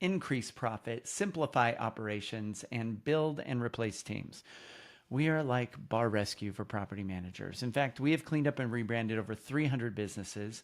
increase profit, simplify operations, and build and replace teams. We are like Bar Rescue for property managers. In fact, we have cleaned up and rebranded over 300 businesses,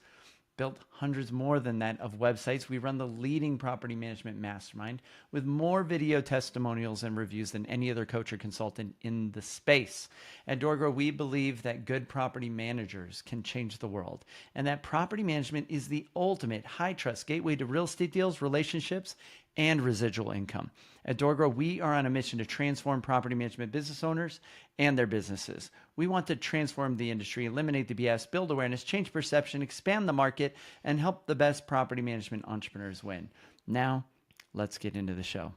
built hundreds more than that of websites. We run the leading property management mastermind with more video testimonials and reviews than any other coach or consultant in the space. At Doorgrow, we believe that good property managers can change the world, and that property management is the ultimate high trust gateway to real estate deals, relationships, and residual income. At Doorgrow, we are on a mission to transform property management business owners and their businesses. We want to transform the industry, eliminate the BS, build awareness, change perception, expand the market, and help the best property management entrepreneurs win. Now, let's get into the show.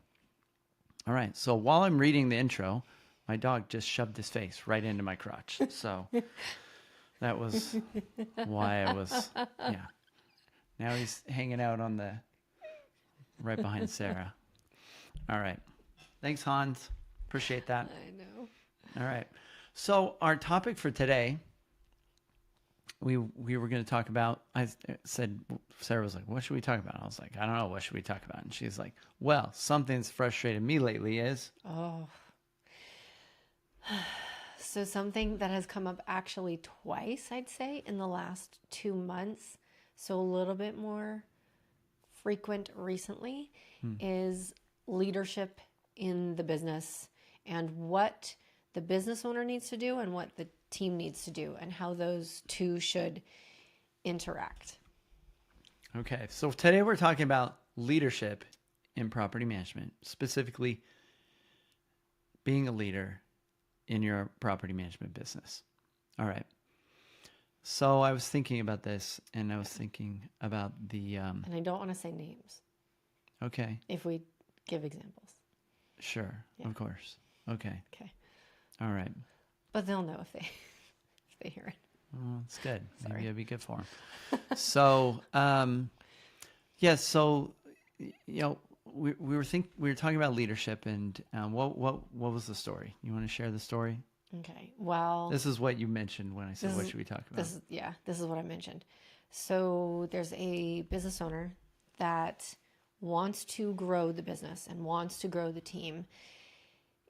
All right, so while I'm reading the intro, my dog just shoved his face right into my crotch. So that was why I was, yeah. Now he's hanging out on the, right behind Sarah. All right. Thanks, Hans. Appreciate that. I know. All right. So our topic for today, we were going to talk about, I said, Sarah was like, what should we talk about? I was like, I don't know. What should we talk about? And she's like, well, something's frustrated me lately is. Oh. So something that has come up actually twice, I'd say, in the last 2 months. So a little bit more frequent recently is leadership in the business and what the business owner needs to do and what the team needs to do and how those two should interact. Okay. So today we're talking about leadership in property management, specifically being a leader in your property management business. All right. So I was thinking about this, and I was thinking about the... And I don't want to say names. Okay. If we give examples. Sure. Yeah. Of course. Okay. Okay. All right. But they'll know if they hear it. Well, it's good. Sorry. Maybe it'd be good for them. So, yeah. So, you know, we were talking about leadership, and what was the story? You want to share the story? Okay. Well, This is what you mentioned when I said, what should we talk about? This is what I mentioned. So there's a business owner that wants to grow the business and wants to grow the team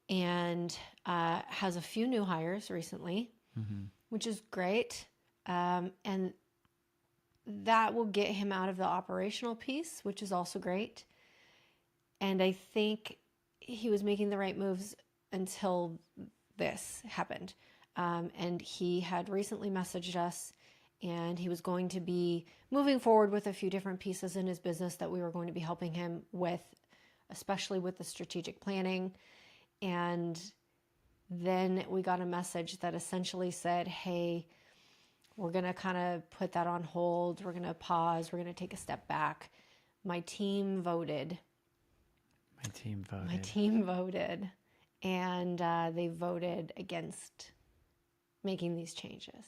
and has a few new hires recently, which is great. And that will get him out of the operational piece, which is also great. And I think he was making the right moves until this happened. And he had recently messaged us, and he was going to be moving forward with a few different pieces in his business that we were going to be helping him with, especially with the strategic planning. And then we got a message that essentially said, hey, we're going to kind of put that on hold. We're going to pause. We're going to take a step back. My team voted. And they voted against making these changes.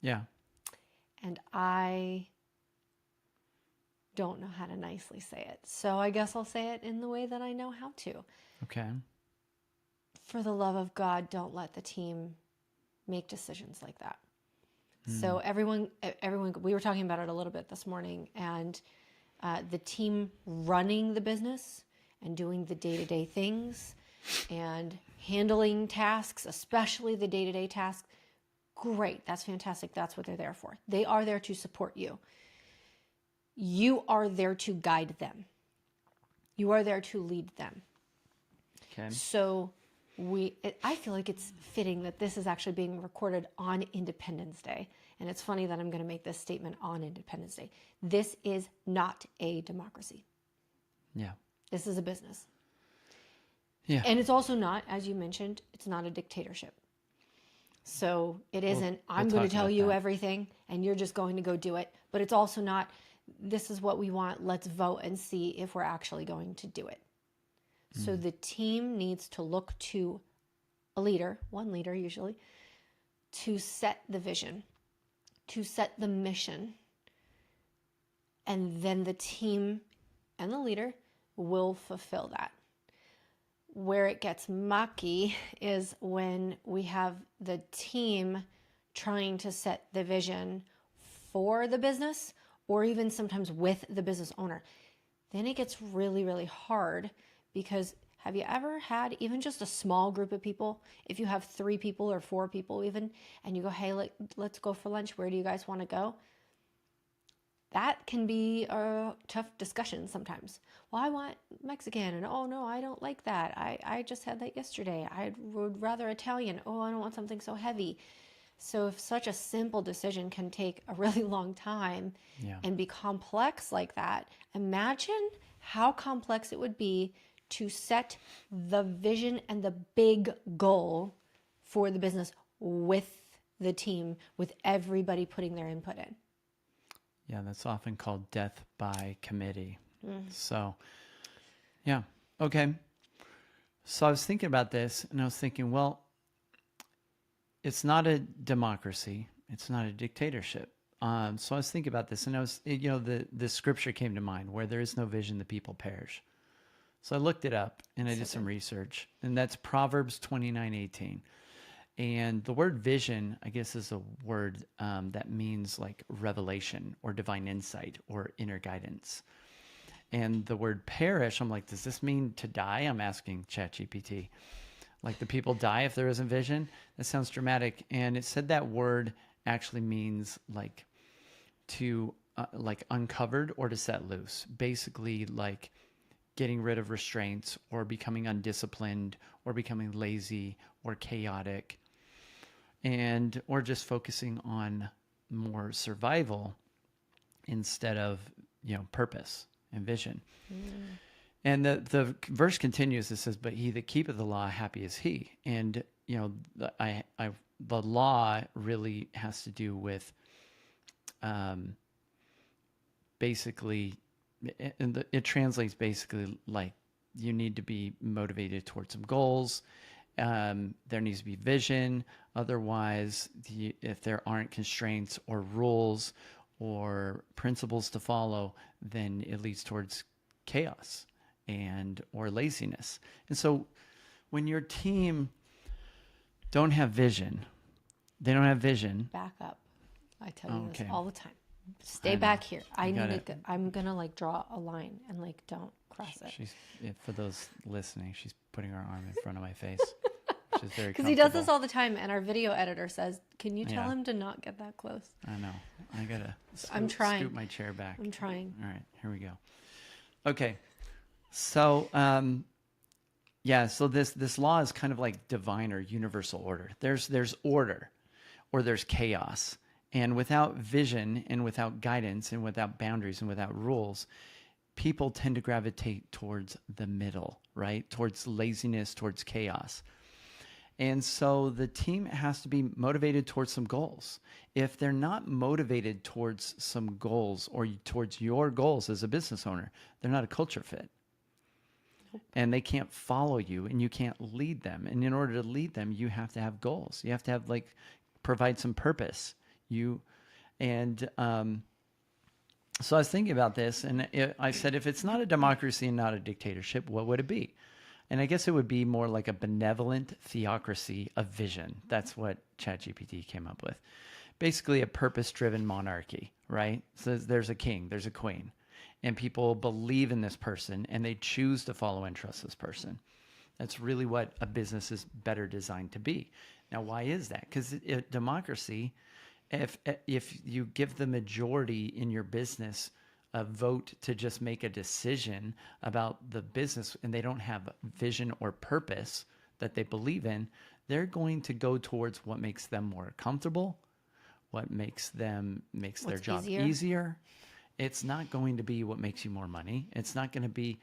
Yeah. And I don't know how to nicely say it. So I guess I'll say it in the way that I know how to. Okay. For the love of God, don't let the team make decisions like that. So everyone, we were talking about it a little bit this morning, and the team running the business and doing the day-to-day things and handling tasks, especially the day-to-day tasks, great. That's fantastic. That's what they're there for. They are there to support you. You are there to guide them. You are there to lead them. Okay. So I feel like it's fitting that this is actually being recorded on Independence Day. And it's funny that I'm going to make this statement on Independence Day. This is not a democracy. Yeah. This is a business. Yeah. And it's also not, as you mentioned, it's not a dictatorship. So it isn't, I'm going to tell you everything and you're just going to go do it. But it's also not, this is what we want. Let's vote and see if we're actually going to do it. So the team needs to look to a leader, one leader usually, to set the vision, to set the mission. And then the team and the leader will fulfill that. Where it gets mucky is when we have the team trying to set the vision for the business or even sometimes with the business owner, then it gets really, really hard. Because have you ever had even just a small group of people, if you have 3 people or 4 people even, and you go, hey, let's go for lunch, where do you guys want to go? That can be a tough discussion sometimes. Well, I want Mexican, and oh no, I don't like that. I just had that yesterday. I would rather Italian. Oh, I don't want something so heavy. So if such a simple decision can take a really long time Yeah. and be complex like that, imagine how complex it would be to set the vision and the big goal for the business with the team, with everybody putting their input in. Yeah, that's often called death by committee. So, yeah. Okay. So I was thinking about this and I was thinking, well, it's not a democracy. It's not a dictatorship. So I was thinking about this and the scripture came to mind, where there is no vision, the people perish. So I looked it up and I did some research, and that's Proverbs 29:18. And the word vision, I guess, is a word that means like revelation or divine insight or inner guidance. And the word perish, I'm like, does this mean to die? I'm asking ChatGPT. Like, the people die if there isn't vision? That sounds dramatic. And it said that word actually means like to like uncovered or to set loose. Basically, like getting rid of restraints or becoming undisciplined or becoming lazy or chaotic, and or just focusing on more survival instead of purpose and vision. And the verse continues. It says, but he that keepeth the law, happy is he. And the law really has to do with basically, and it translates basically like you need to be motivated towards some goals. There needs to be vision. Otherwise, if there aren't constraints or rules or principles to follow, then it leads towards chaos or laziness. And so when your team don't have vision, Back up. I tell you Okay. this all the time. Stay back here. I'm gonna like draw a line and like don't cross it. For those listening, she's putting her arm in front of my face, which is very Because he does this comfortable. all the time, and our video editor says, "Can you tell Yeah. him to not get that close?" I know. I gotta I'm trying. scoot my chair back. I'm trying. All right, here we go. Okay, so so this law is kind of like divine or universal order. There's order, or there's chaos, and without vision and without guidance and without boundaries and without rules, people tend to gravitate towards the middle, right? Towards laziness, towards chaos. And so the team has to be motivated towards some goals. If they're not motivated towards some goals or towards your goals as a business owner, they're not a culture fit. And they can't follow you and you can't lead them. And in order to lead them, you have to have goals. You have to have provide some purpose. So I was thinking about this, and I said, if it's not a democracy and not a dictatorship, what would it be? And I guess it would be more like a benevolent theocracy of vision. That's what ChatGPT came up with. Basically, a purpose-driven monarchy, right? So there's a king, there's a queen, and people believe in this person, and they choose to follow and trust this person. That's really what a business is better designed to be. Now, why is that? Because democracy, if you give the majority in your business a vote to just make a decision about the business, and they don't have vision or purpose that they believe in, they're going to go towards what makes them more comfortable, what makes their job easier. It's not going to be what makes you more money. It's not going to be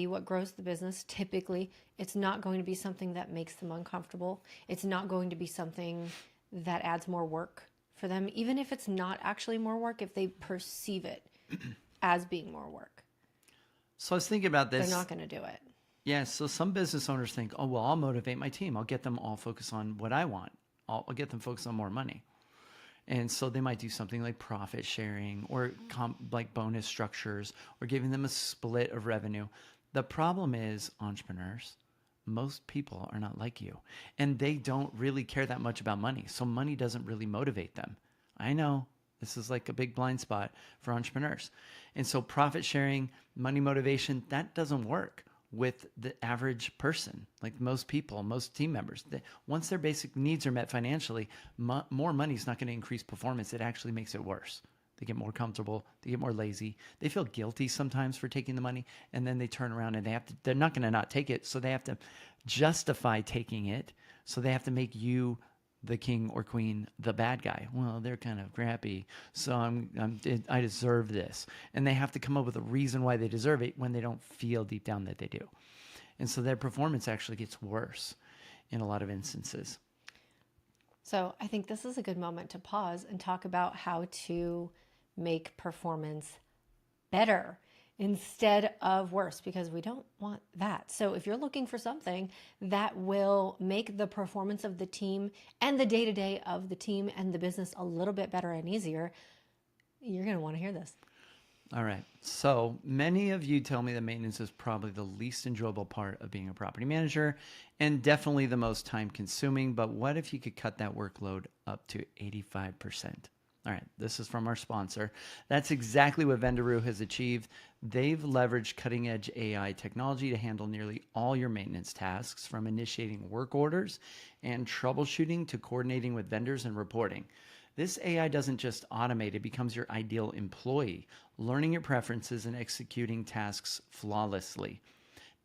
what grows the business. Typically, it's not going to be something that makes them uncomfortable. It's not going to be something that adds more work for them, even if it's not actually more work, if they perceive it as being more work. So I was thinking about this. They're not going to do it. Yeah, so some business owners think, oh, well, I'll motivate my team. I'll get them all focused on what I want. I'll get them focused on more money. And so they might do something like profit sharing or like bonus structures or giving them a split of revenue. The problem is, entrepreneurs, most people are not like you, and they don't really care that much about money. So money doesn't really motivate them. I know This is like a big blind spot for entrepreneurs. And so profit sharing, money motivation, that doesn't work with the average person, like most people, most team members. Once their basic needs are met financially, more money is not going to increase performance. It actually makes it worse. They get more comfortable. They get more lazy. They feel guilty sometimes for taking the money, and then they turn around and they're not going to not take it. So they have to justify taking it. So they have to make you, the king or queen, the bad guy. Well, they're kind of crappy, so I deserve this. And they have to come up with a reason why they deserve it when they don't feel deep down that they do. And so their performance actually gets worse in a lot of instances. So I think this is a good moment to pause and talk about how to make performance better instead of worse, because we don't want that. So if you're looking for something that will make the performance of the team and the day-to-day of the team and the business a little bit better and easier, you're going to want to hear this. All right. So many of you tell me that maintenance is probably the least enjoyable part of being a property manager and definitely the most time consuming. But what if you could cut that workload up to 85%? All right, this is from our sponsor. That's exactly what Vendaroo has achieved. They've leveraged cutting-edge AI technology to handle nearly all your maintenance tasks, from initiating work orders and troubleshooting to coordinating with vendors and reporting. This AI doesn't just automate, it becomes your ideal employee, learning your preferences and executing tasks flawlessly,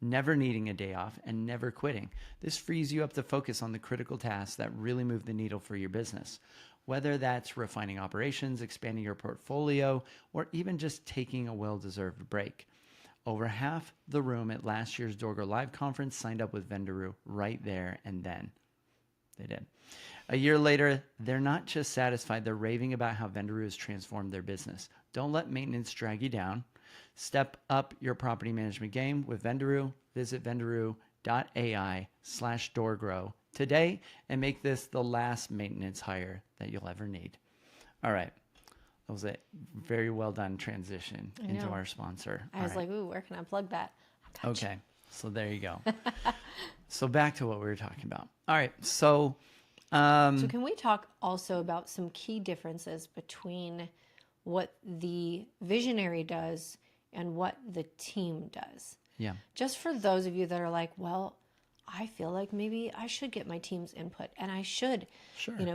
never needing a day off and never quitting. This frees you up to focus on the critical tasks that really move the needle for your business. Whether that's refining operations, expanding your portfolio, or even just taking a well-deserved break. Over half the room at last year's Doorgrow Live conference signed up with Vendaroo right there and then. They did. A year later, they're not just satisfied, they're raving about how Vendaroo has transformed their business. Don't let maintenance drag you down. Step up your property management game with Vendaroo. Visit vendaroo.ai/doorgrow today and make this the last maintenance hire that you'll ever need. All right. That was a very well done transition into our sponsor. I was like, ooh, where can I plug that? Okay. So there you go. So back to what we were talking about. All right. So can we talk also about some key differences between what the visionary does and what the team does? Yeah. Just for those of you that are like, well, I feel like maybe I should get my team's input and I should,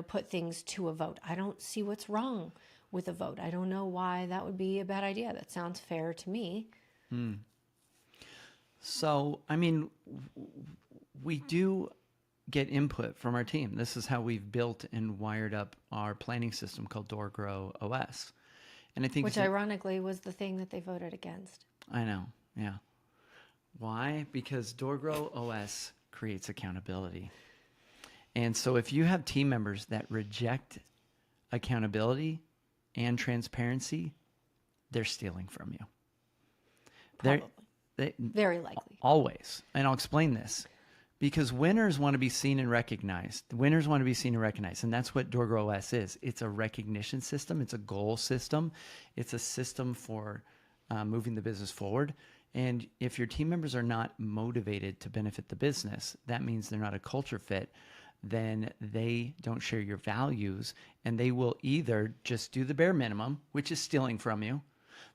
put things to a vote. I don't see what's wrong with a vote. I don't know why that would be a bad idea. That sounds fair to me. So, I mean, we do get input from our team. This is how we've built and wired up our planning system called Doorgrow OS. And I think which ironically was the thing that they voted against. I know. Yeah. Why? Because Doorgrow OS creates accountability. And so if you have team members that reject accountability and transparency, they're stealing from you. Probably. Very likely. Always. And I'll explain this. Because winners want to be seen and recognized. Winners want to be seen and recognized. And that's what Doorgrow OS is. It's a recognition system. It's a goal system. It's a system for moving the business forward. And if your team members are not motivated to benefit the business, that means they're not a culture fit. Then they don't share your values, and they will either just do the bare minimum, which is stealing from you.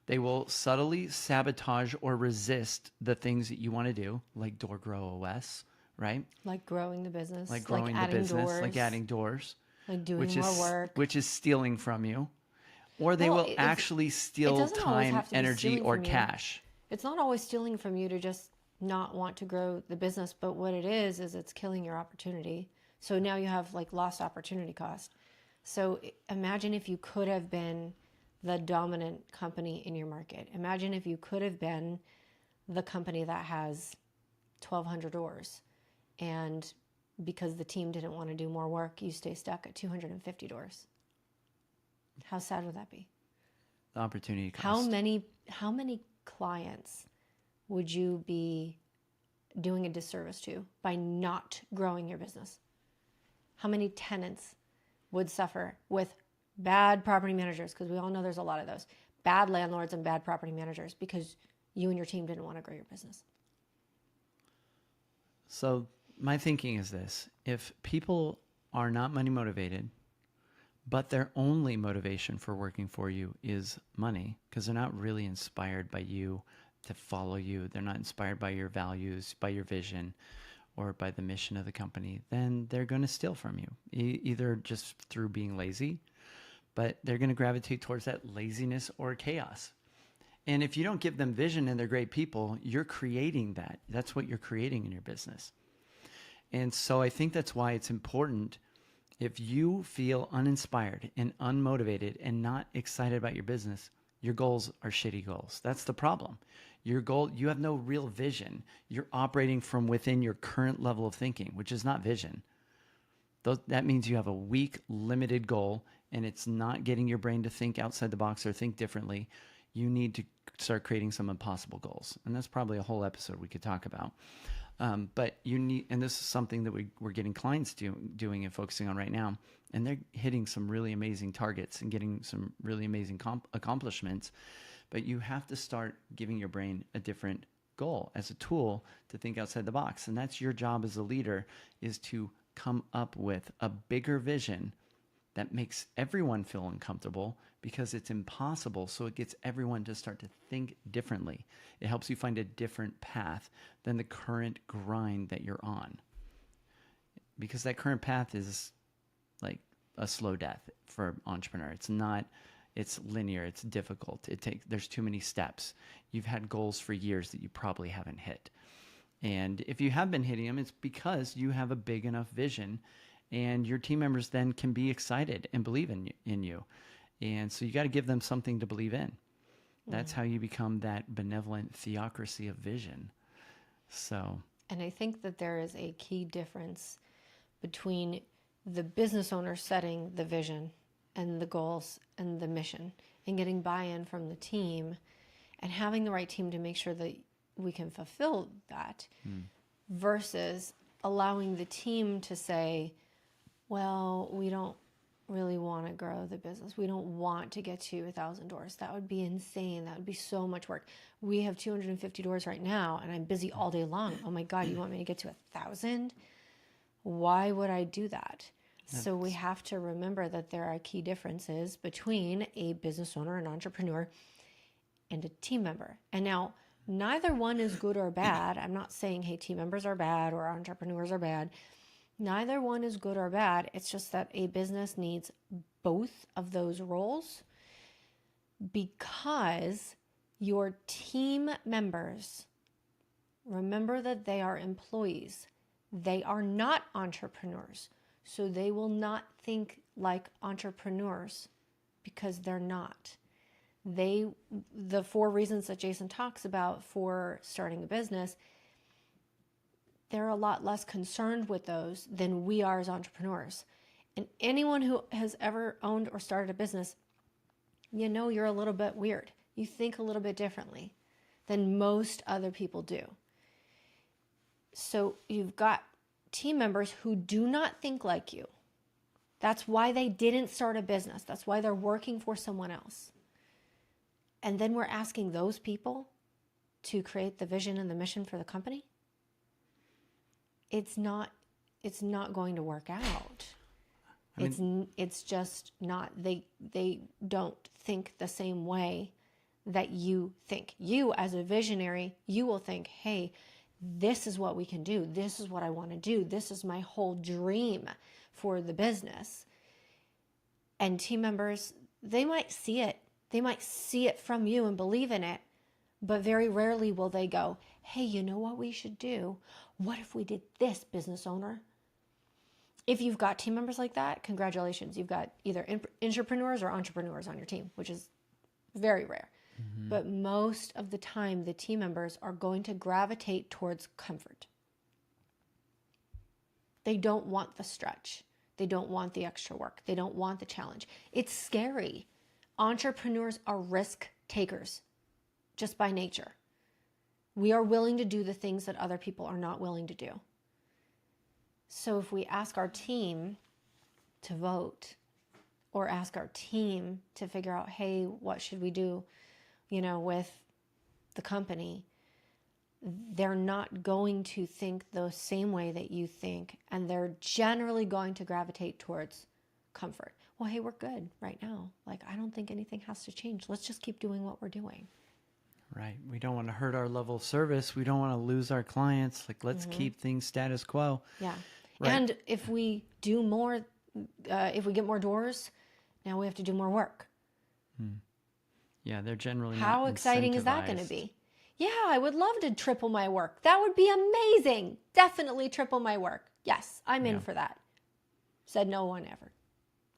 They will subtly sabotage or resist the things that you want to do, like Doorgrow OS, right? Like growing the business. Like growing the business, like adding doors. Like doing more work. Which is stealing from you. Or they will actually steal time, energy, or cash. It's not always stealing from you to just not want to grow the business, but what it is it's killing your opportunity. So now you have like lost opportunity cost. So imagine if you could have been the dominant company in your market. Imagine if you could have been the company that has 1,200 doors, and because the team didn't want to do more work, you stay stuck at 250 doors. How sad would that be? The opportunity cost. How many clients would you be doing a disservice to by not growing your business? How many tenants would suffer with bad property managers? Because we all know there's a lot of those. Bad landlords and bad property managers because you and your team didn't want to grow your business. So my thinking is this. If people are not money motivated, but their only motivation for working for you is money, because they're not really inspired by you to follow you. They're not inspired by your values, by your vision, or by the mission of the company. Then they're going to steal from you, either just through being lazy, but they're going to gravitate towards that laziness or chaos. And if you don't give them vision and they're great people, you're creating that. That's what you're creating in your business. And so I think that's why it's important, if you feel uninspired and unmotivated and not excited about your business, your goals are shitty goals. That's the problem. Your goal, you have no real vision. You're operating from within your current level of thinking, which is not vision. That means you have a weak, limited goal, and it's not getting your brain to think outside the box or think differently. You need to start creating some impossible goals. And that's probably a whole episode we could talk about. But you need, and this is something that we're getting clients doing and focusing on right now, and they're hitting some really amazing targets and getting some really amazing accomplishments. But you have to start giving your brain a different goal as a tool to think outside the box. And that's your job as a leader, is to come up with a bigger vision that makes everyone feel uncomfortable because it's impossible. So it gets everyone to start to think differently. It helps you find a different path than the current grind that you're on. Because that current path is like a slow death for an entrepreneur. It's linear, it's difficult. There's too many steps. You've had goals for years that you probably haven't hit. And if you have been hitting them, it's because you have a big enough vision, and your team members then can be excited and believe in you. And so you got to give them something to believe in. That's how you become that benevolent theocracy of vision. So, And I think that there is a key difference between the business owner setting the vision and the goals and the mission and getting buy-in from the team and having the right team to make sure that we can fulfill that versus allowing the team to say, well, we don't really want to grow the business. We don't want to get to 1,000 doors. That would be insane. That would be so much work. We have 250 doors right now and I'm busy all day long. Oh my God, you want me to get to 1,000? Why would I do that? So we have to remember that there are key differences between a business owner, an entrepreneur, and a team member. And now, neither one is good or bad. I'm not saying, hey, team members are bad or entrepreneurs are bad. Neither one is good or bad. It's just that a business needs both of those roles because your team members, remember that they are employees. They are not entrepreneurs. So they will not think like entrepreneurs because they're not. The 4 reasons that Jason talks about for starting a business, they're a lot less concerned with those than we are as entrepreneurs. And anyone who has ever owned or started a business, you know you're a little bit weird. You think a little bit differently than most other people do. So you've got team members who do not think like you. That's why they didn't start a business. That's why they're working for someone else. And then we're asking those people to create the vision and the mission for the company. It's not going to work out. It's just not. They don't think the same way that you think. You as a visionary, you will think, hey, this is what we can do. This is what I want to do. This is my whole dream for the business. And team members, they might see it. They might see it from you and believe in it, but very rarely will they go, hey, you know what we should do? What if we did this, business owner? If you've got team members like that, congratulations. You've got either entrepreneurs or entrepreneurs on your team, which is very rare. Mm-hmm. But most of the time, the team members are going to gravitate towards comfort. They don't want the stretch. They don't want the extra work. They don't want the challenge. It's scary. Entrepreneurs are risk takers just by nature. We are willing to do the things that other people are not willing to do. So if we ask our team to vote or ask our team to figure out, hey, what should we do, with the company, they're not going to think the same way that you think, and they're generally going to gravitate towards comfort. well, hey, we're good right now. Like, I don't think anything has to change. Let's just keep doing what we're doing. Right. We don't want to hurt our level of service. We don't want to lose our clients. Like, let's keep things status quo. Yeah. Right. And if we do more, if we get more doors, now we have to do more work. Yeah, they're generally not How exciting is that going to incentivized. be? Yeah, I would love to triple my work. That would be amazing. Definitely triple my work. Yes, I'm in Yeah. for that. Said no one ever,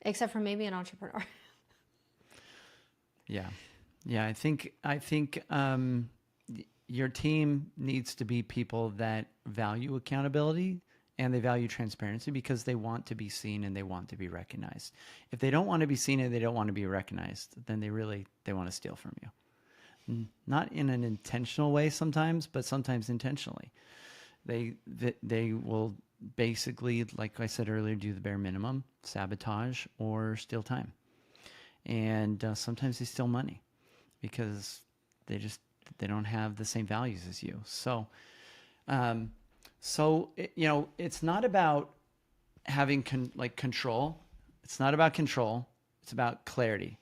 except for maybe an entrepreneur. Yeah. Yeah, I think your team needs to be people that value accountability and they value transparency because they want to be seen and they want to be recognized. If they don't want to be seen and they don't want to be recognized, then they want to steal from you. Not in an intentional way sometimes, but sometimes intentionally. They will basically, like I said earlier, do the bare minimum, sabotage or steal time. And sometimes they steal money because they don't have the same values as you. So, it's not about having control. It's not about control. It's about clarity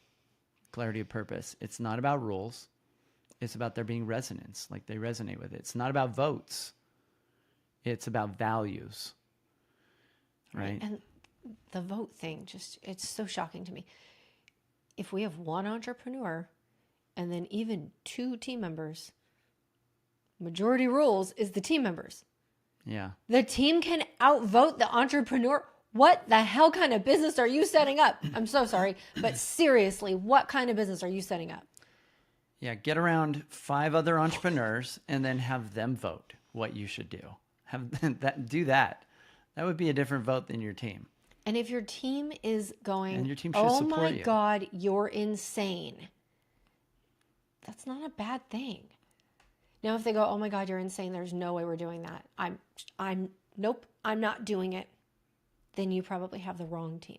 of purpose. It's not about rules. It's about there being resonance, like they resonate with it. It's not about votes. It's about values, right? And the vote thing, it's so shocking to me. If we have one entrepreneur and then even 2 team members, majority rules is the team members. Yeah. The team can outvote the entrepreneur. What the hell kind of business are you setting up? I'm so sorry, but seriously, what kind of business are you setting up? Yeah, get around 5 other entrepreneurs and then have them vote what you should do. Do that. That would be a different vote than your team. And if your team is going, And your team should oh support my you. God, you're insane. That's not a bad thing. Now, if they go, oh my God, you're insane, there's no way we're doing that. Nope, I'm not doing it. Then you probably have the wrong team.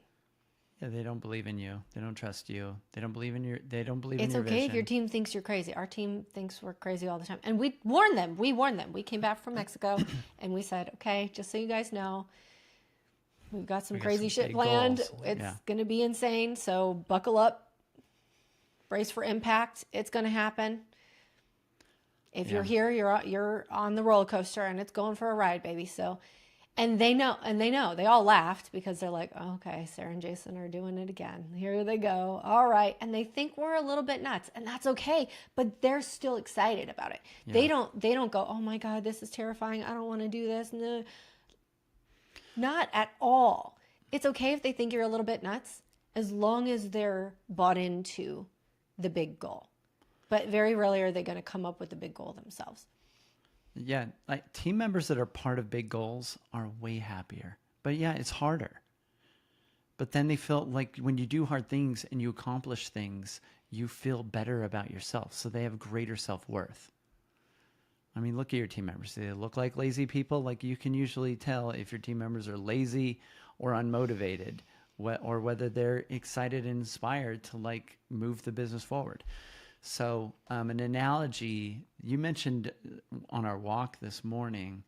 Yeah, they don't believe in you. They don't trust you. They don't believe in your It's your okay vision. if your team thinks you're crazy. Our team thinks we're crazy all the time. And we warned them. We came back from Mexico and we said, okay, just so you guys know, we've got some We got crazy some shit big planned. goals. It's Yeah. going to be insane. So buckle up, brace for impact. It's going to happen. If you're here, you're on the roller coaster and it's going for a ride, baby. So, and they know, they all laughed because they're like, oh, okay, Sarah and Jason are doing it again. Here they go. All right. And they think we're a little bit nuts and that's okay, but they're still excited about it. Yeah. They don't go, oh my God, this is terrifying. I don't want to do this. No, not at all. It's okay if they think you're a little bit nuts as long as they're bought into the big goal. But very rarely are they going to come up with the big goal themselves. Yeah, like team members that are part of big goals are way happier. But yeah, it's harder. But then they feel like when you do hard things and you accomplish things, you feel better about yourself. So they have greater self-worth. I mean, look at your team members. Do they look like lazy people? Like you can usually tell if your team members are lazy or unmotivated, or whether they're excited and inspired to like move the business forward. So an analogy, you mentioned on our walk this morning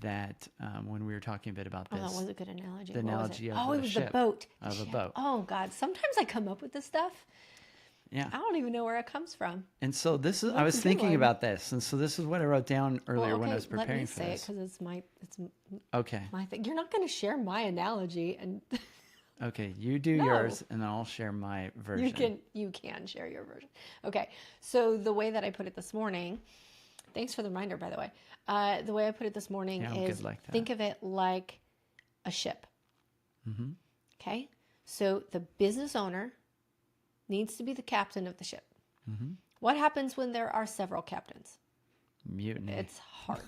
that when we were talking a bit about this. Oh, that was a good analogy. The What was analogy it? of Oh, a it was ship, the boat. of a Ship. boat. Oh, God. Sometimes I come up with this stuff. Yeah. I don't even know where it comes from. And so this is, I That's was a good thinking one. about this. And so this is what I wrote down earlier when I was let preparing me for say this. it because it's Okay. my thing. You're not going to share my analogy, and Okay. You do No. yours and then I'll share my version. you can share your version. Okay. So the way that I put it this morning, thanks for the reminder, by the way. The way I put it this morning Yeah, I'm is good like that. think of it like a ship. Mm-hmm. Okay. So the business owner needs to be the captain of the ship. Mm-hmm. What happens when there are several captains? Mutiny. It's hard.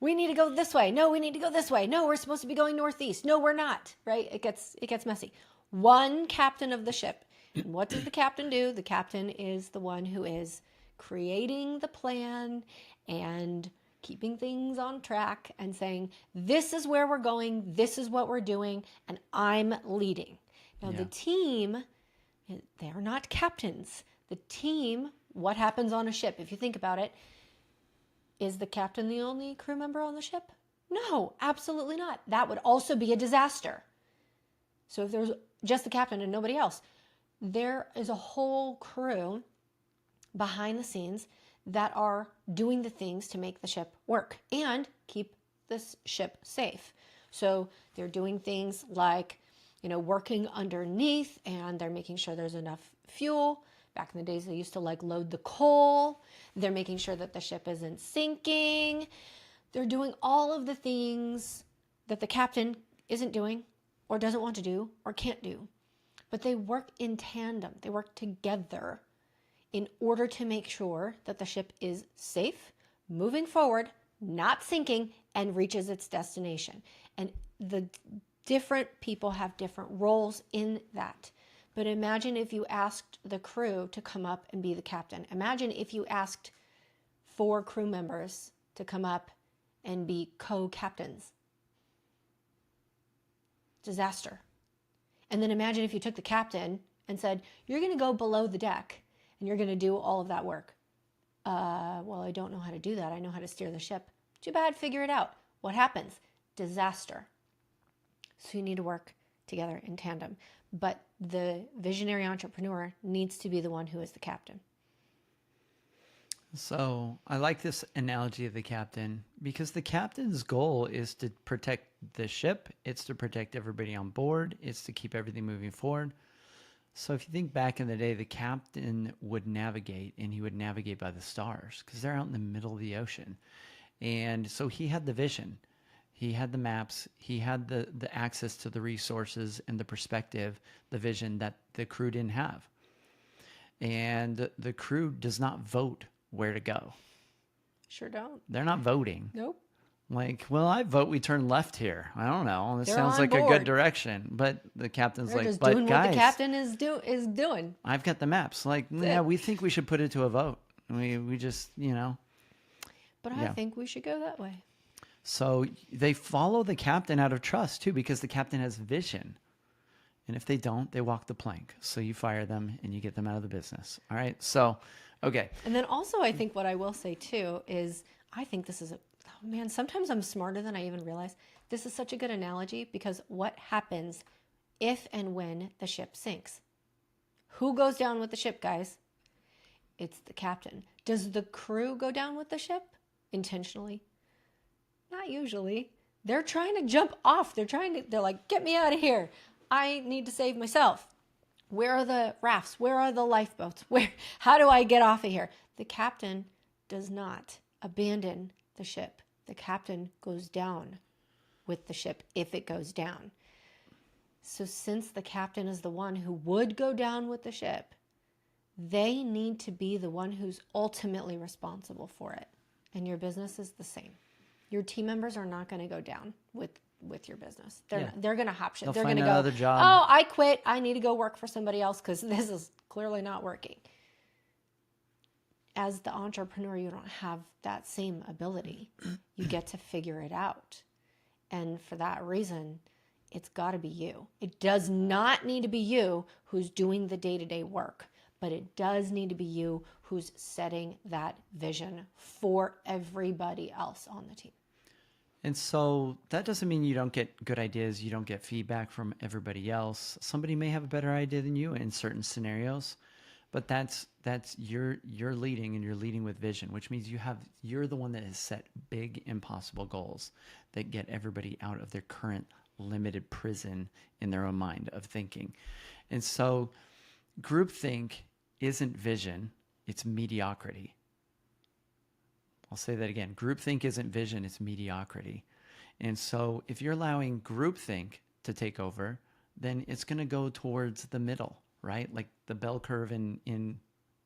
We need to go this way. No, we need to go this way. No, we're supposed to be going northeast. No, we're not. Right? It gets messy. One captain of the ship. And what does the captain do? The captain is the one who is creating the plan and keeping things on track and saying, this is where we're going, this is what we're doing, and I'm leading. Now Yeah. the team, they're not captains. The team, what happens on a ship, if you think about it, is the captain the only crew member on the ship? No, absolutely not. That would also be a disaster. So if there's just the captain and nobody else. There is a whole crew behind the scenes that are doing the things to make the ship work and keep this ship safe. So they're doing things like, working underneath, and they're making sure there's enough fuel. Back in the days, they used to load the coal. They're making sure that the ship isn't sinking. They're doing all of the things that the captain isn't doing or doesn't want to do or can't do. But they work in tandem. They work together in order to make sure that the ship is safe, moving forward, not sinking, and reaches its destination. And the different people have different roles in that. But imagine if you asked the crew to come up and be the captain. Imagine if you asked 4 crew members to come up and be co-captains. Disaster. And then imagine if you took the captain and said, you're going to go below the deck and you're going to do all of that work. Well, I don't know how to do that. I know how to steer the ship. Too bad, figure it out. What happens? Disaster. So you need to work together in tandem. But the visionary entrepreneur needs to be the one who is the captain. So I like this analogy of the captain because the captain's goal is to protect the ship. It's to protect everybody on board. It's to keep everything moving forward. So if you think back in the day, the captain would navigate, and he would navigate by the stars because they're out in the middle of the ocean. And so he had the vision. He had the maps. He had the access to the resources and the perspective, the vision that the crew didn't have. And the crew does not vote where to go. Sure don't. They're not voting. Nope. Like, well, I vote we turn left here. I don't know. This They're sounds on like a board. good direction. But the captain's They're like, just but doing guys, what the captain is doing. I've got the maps. Like, yeah, we think we should put it to a vote. We just, But I think we should go that way. So they follow the captain out of trust too, because the captain has vision. And if they don't, they walk the plank. So you fire them and you get them out of the business. All right. So, okay. And then also, I think what I will say too is I think this is sometimes I'm smarter than I even realize. This is such a good analogy because what happens if and when the ship sinks? Who goes down with the ship, guys? It's the captain. Does the crew go down with the ship intentionally? Not usually. They're trying to jump off. They're like, get me out of here. I need to save myself. Where are the rafts? Where are the lifeboats? How do I get off of here? The captain does not abandon the ship. The captain goes down with the ship if it goes down. So since the captain is the one who would go down with the ship, they need to be the one who's ultimately responsible for it. And your business is the same. Your team members are not going to go down with your business. They're going to hop ship. They're going to go, another job. Oh, I quit. I need to go work for somebody else because this is clearly not working. As the entrepreneur, you don't have that same ability. You get to figure it out. And for that reason, it's got to be you. It does not need to be you who's doing the day-to-day work, but it does need to be you who's setting that vision for everybody else on the team. And so that doesn't mean you don't get good ideas. You don't get feedback from everybody else. Somebody may have a better idea than you in certain scenarios, but that's you're leading, and you're leading with vision, which means you're the one that has set big, impossible goals that get everybody out of their current limited prison in their own mind of thinking. And so groupthink isn't vision, it's mediocrity. I'll say that again. Groupthink isn't vision, it's mediocrity. And so if you're allowing groupthink to take over, then it's going to go towards the middle, right? Like the bell curve in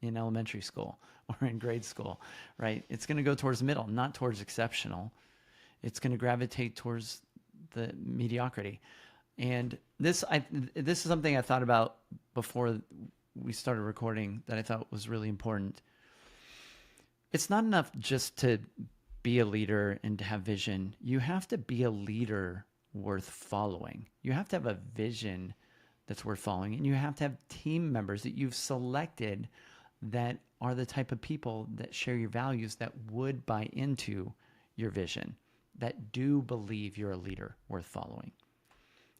elementary school or in grade school, right? It's going to go towards the middle, not towards exceptional. It's going to gravitate towards the mediocrity. And this is something I thought about before we started recording that I thought was really important. It's not enough just to be a leader and to have vision. You have to be a leader worth following. You have to have a vision that's worth following, and you have to have team members that you've selected that are the type of people that share your values, that would buy into your vision, that do believe you're a leader worth following.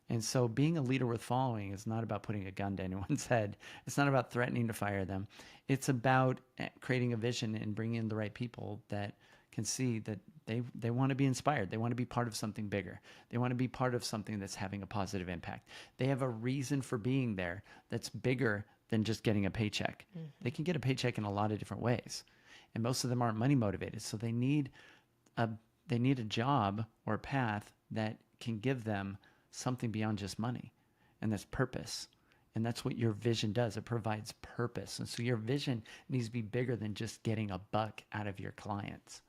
And so being a leader with following is not about putting a gun to anyone's head. It's not about threatening to fire them. It's about creating a vision and bringing in the right people that can see that they want to be inspired. They want to be part of something bigger. They want to be part of something that's having a positive impact. They have a reason for being there that's bigger than just getting a paycheck. Mm-hmm. They can get a paycheck in a lot of different ways. And most of them aren't money motivated. So they need a job or a path that can give them something beyond just money. And that's purpose. And that's what your vision does. It provides purpose. And so your vision needs to be bigger than just getting a buck out of your clients.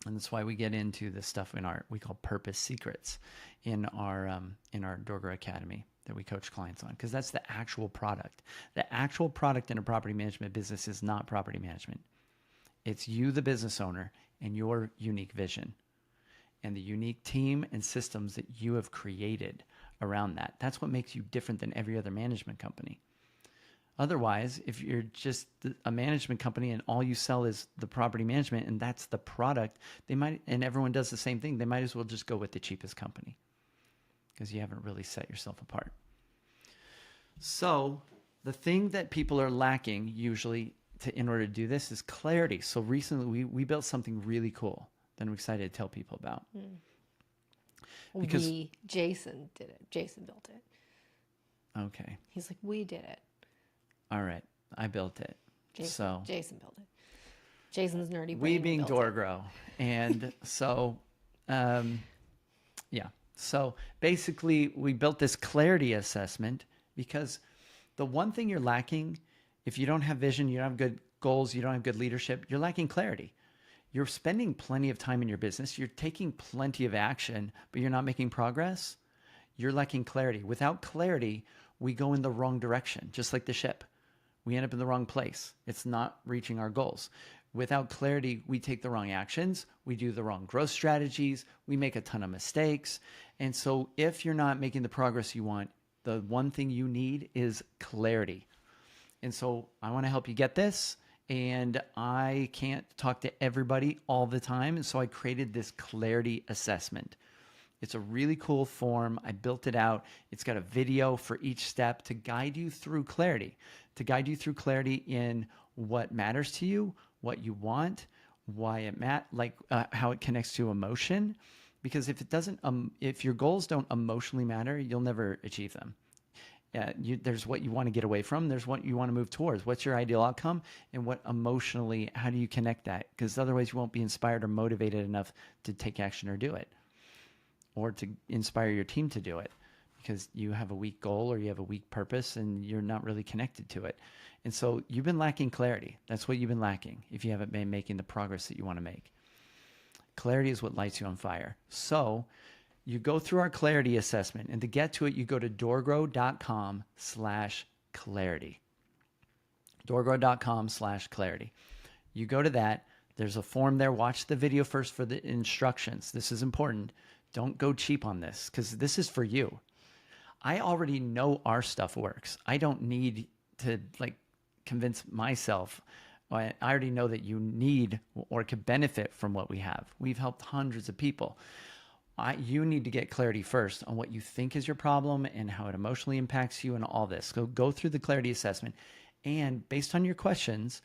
And that's why we get into this stuff we call purpose secrets in our Door Grow Academy that we coach clients on, because that's the actual product. The actual product in a property management business is not property management. It's you, the business owner, and your unique vision and the unique team and systems that you have created around that. That's what makes you different than every other management company. Otherwise, if you're just a management company and all you sell is the property management and that's the product, and everyone does the same thing, they might as well just go with the cheapest company because you haven't really set yourself apart. So the thing that people are lacking usually in order to do this is clarity. So recently we built something really cool that I'm excited to tell people about. Because Jason did it. Jason built it. Okay. He's like, we did it. All right, I built it. Jason built it. Jason's nerdy brain. We being Door Grow, and so, yeah. So basically, we built this clarity assessment because the one thing you're lacking, if you don't have vision, you don't have good goals, you don't have good leadership, you're lacking clarity. You're spending plenty of time in your business. You're taking plenty of action, but you're not making progress. You're lacking clarity. Without clarity, we go in the wrong direction, just like the ship. We end up in the wrong place. It's not reaching our goals. Without clarity, we take the wrong actions. We do the wrong growth strategies. We make a ton of mistakes. And so if you're not making the progress you want, the one thing you need is clarity. And so I want to help you get this. And I can't talk to everybody all the time. And so I created this clarity assessment. It's a really cool form. I built it out. It's got a video for each step to guide you through clarity, in what matters to you, what you want, why it how it connects to emotion. Because if it doesn't, if your goals don't emotionally matter, you'll never achieve them. There's what you want to get away from. There's what you want to move towards. What's your ideal outcome? And what emotionally, how do you connect that? Because otherwise you won't be inspired or motivated enough to take action or do it, or to inspire your team to do it, because you have a weak goal or you have a weak purpose and you're not really connected to it. And so you've been lacking clarity. That's what you've been lacking if you haven't been making the progress that you want to make. Clarity is what lights you on fire. So you go through our clarity assessment, and to get to it, you go to doorgrow.com/clarity. doorgrow.com/clarity. You go to that. There's a form there. Watch the video first for the instructions. This is important. Don't go cheap on this because this is for you. I already know our stuff works. I don't need to convince myself. I already know that you need or could benefit from what we have. We've helped hundreds of people. You need to get clarity first on what you think is your problem and how it emotionally impacts you and all this. So go through the clarity assessment, and based on your questions,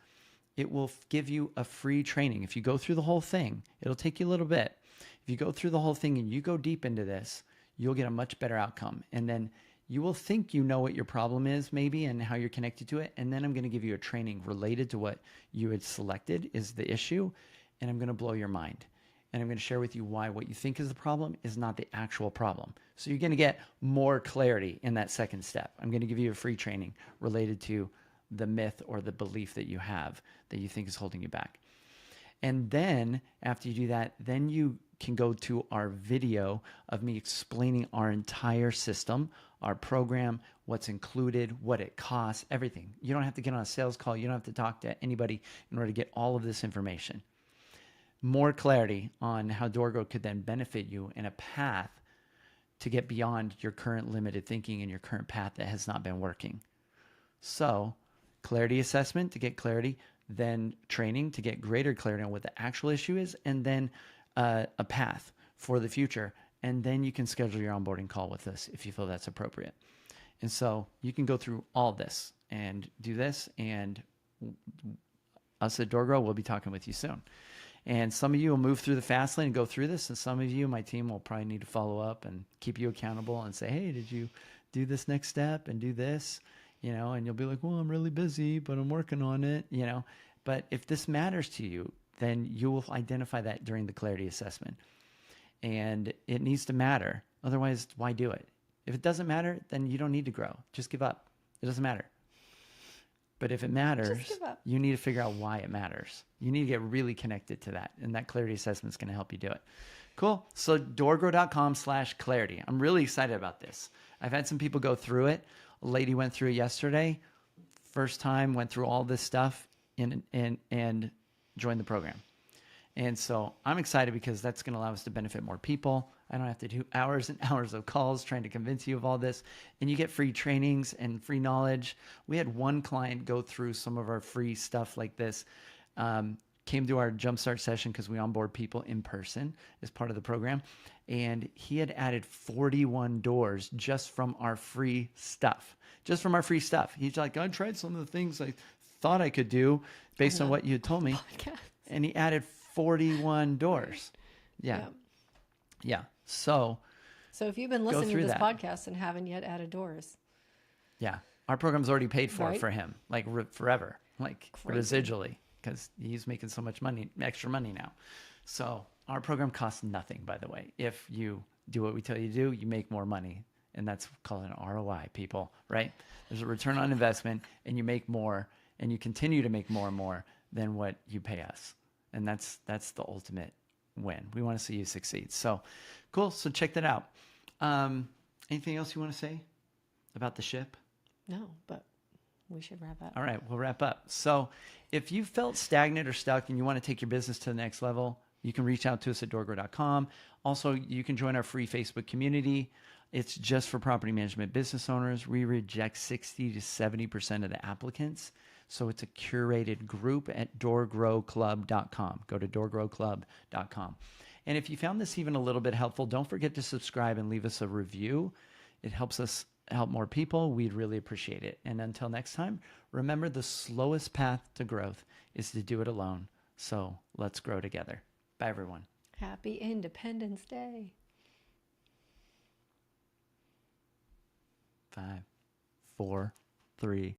it will give you a free training. If you go through the whole thing, it'll take you a little bit. If you go through the whole thing and you go deep into this, you'll get a much better outcome. And then you will think you know what your problem is maybe and how you're connected to it. And then I'm going to give you a training related to what you had selected is the issue. And I'm going to blow your mind. And I'm going to share with you why what you think is the problem is not the actual problem. So you're going to get more clarity in that second step. I'm going to give you a free training related to the myth or the belief that you have that you think is holding you back. And then after you do that, then you can go to our video of me explaining our entire system, our program, what's included, what it costs, everything. You don't have to get on a sales call. You don't have to talk to anybody in order to get all of this information. More clarity on how Door Grow could then benefit you in a path to get beyond your current limited thinking and your current path that has not been working. So clarity assessment to get clarity, then training to get greater clarity on what the actual issue is, and then a path for the future And then you can schedule your onboarding call with us if you feel that's appropriate. And so you can go through all this and do this. And us at DoorGrow will be talking with you soon. And some of you will move through the fast lane and go through this. And some of you, my team, will probably need to follow up and keep you accountable and say, hey, did you do this next step and do this? And you'll be like, well, I'm really busy, but I'm working on it, But if this matters to you, then you will identify that during the clarity assessment. And it needs to matter. Otherwise, why do it? If it doesn't matter, then you don't need to grow. Just give up. It doesn't matter. But if it matters, you need to figure out why it matters. You need to get really connected to that. And that clarity assessment is going to help you do it. Cool. So doorgrow.com/clarity. I'm really excited about this. I've had some people go through it. A lady went through it yesterday. First time, went through all this stuff and joined the program. And so I'm excited because that's going to allow us to benefit more people. I don't have to do hours and hours of calls trying to convince you of all this. And you get free trainings and free knowledge. We had one client go through some of our free stuff like this. Came to our Jumpstart session because we onboard people in person as part of the program. And he had added 41 doors just from our free stuff. Just from our free stuff. He's like, I tried some of the things I thought I could do based on what you had told me. Podcast. And he added 41 doors. Yeah. So if you've been listening to this podcast and haven't yet added doors. Yeah. Our program's already paid for Right? for him, like forever, like Crazy. residually, because he's making so much money, extra money now. So our program costs nothing, by the way. If you do what we tell you to do, you make more money. And that's called an ROI, people, right? There's a return on investment, and you make more, and you continue to make more and more than what you pay us. And that's the ultimate win. We want to see you succeed. So cool. So check that out. Anything else you want to say about the ship? No, but we should wrap up. All right, we'll wrap up. So if you felt stagnant or stuck and you want to take your business to the next level, you can reach out to us at doorgrow.com. Also, you can join our free Facebook community. It's just for property management business owners. We reject 60 to 70% of the applicants. So it's a curated group at doorgrowclub.com. Go to doorgrowclub.com. And if you found this even a little bit helpful, don't forget to subscribe and leave us a review. It helps us help more people. We'd really appreciate it. And until next time, remember the slowest path to growth is to do it alone. So let's grow together. Bye, everyone. Happy Independence Day. 5, 4, 3.